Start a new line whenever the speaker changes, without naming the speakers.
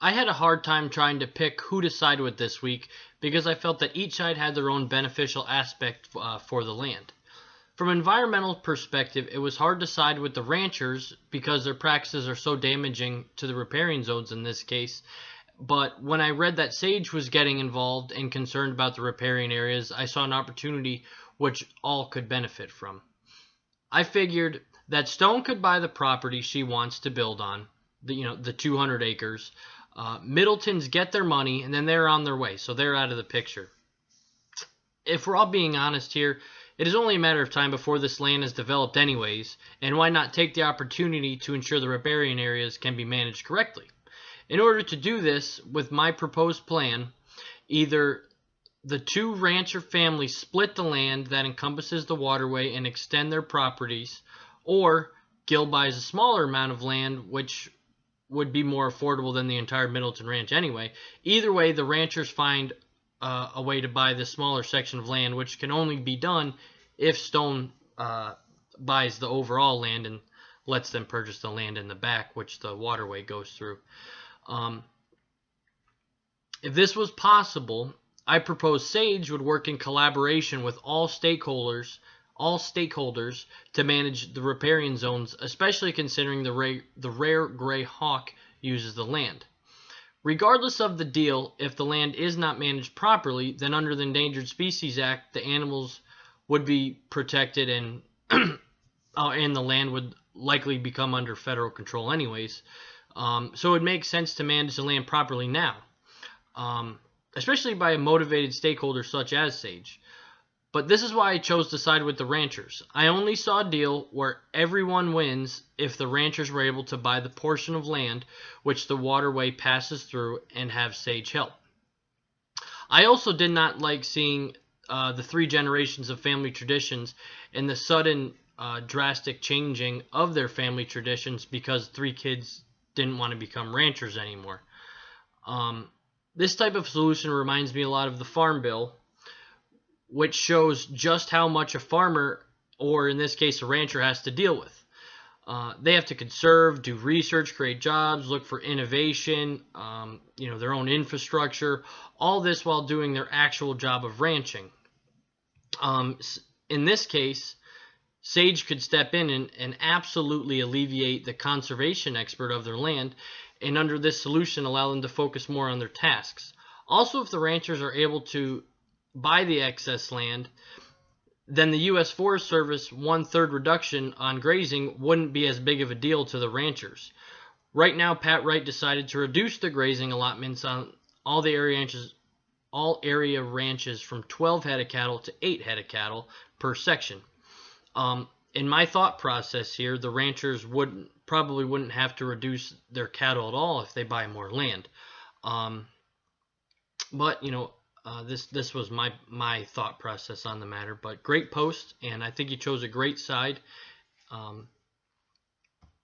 I had a hard time trying to pick who to side with this week because I felt that each side had their own beneficial aspect for the land. From an environmental perspective, it was hard to side with the ranchers because their practices are so damaging to the riparian zones in this case. But when I read that Sage was getting involved and concerned about the riparian areas, I saw an opportunity which all could benefit from. I figured that Stone could buy the property she wants to build on, the 200 acres. Middleton's get their money, and then they're on their way, so they're out of the picture. If we're all being honest here, it is only a matter of time before this land is developed anyways, and why not take the opportunity to ensure the riparian areas can be managed correctly? In order to do this, with my proposed plan, either the two rancher families split the land that encompasses the waterway and extend their properties, or Gil buys a smaller amount of land, which would be more affordable than the entire Middleton Ranch anyway. Either way, the ranchers find a way to buy this smaller section of land, which can only be done if Stone buys the overall land and lets them purchase the land in the back, which the waterway goes through. If this was possible, I propose Sage would work in collaboration with all stakeholders to manage the riparian zones, especially considering the rare gray hawk uses the land. Regardless of the deal, if the land is not managed properly, then under the Endangered Species Act, the animals would be protected and and the land would likely become under federal control anyways. So it makes sense to manage the land properly now, especially by a motivated stakeholder such as Sage. But this is why I chose to side with the ranchers. I only saw a deal where everyone wins if the ranchers were able to buy the portion of land which the waterway passes through and have Sage help. I also did not like seeing the 3 generations of family traditions and the sudden drastic changing of their family traditions because 3 kids didn't want to become ranchers anymore. This type of solution reminds me a lot of the Farm Bill, which shows just how much a farmer, or in this case a rancher, has to deal with. They have to conserve, do research, create jobs, look for innovation, their own infrastructure, all this while doing their actual job of ranching. In this case, Sage could step in and absolutely alleviate the conservation expert of their land, and under this solution allow them to focus more on their tasks. Also, if the ranchers are able to buy the excess land, then the U.S. Forest Service 1/3 reduction on grazing wouldn't be as big of a deal to the ranchers. Right now, Pat Wright decided to reduce the grazing allotments on all area ranches from 12 head of cattle to 8 head of cattle per section. In my thought process here, the ranchers probably wouldn't have to reduce their cattle at all if they buy more land. But this was my thought process on the matter. But great post, and I think you chose a great side.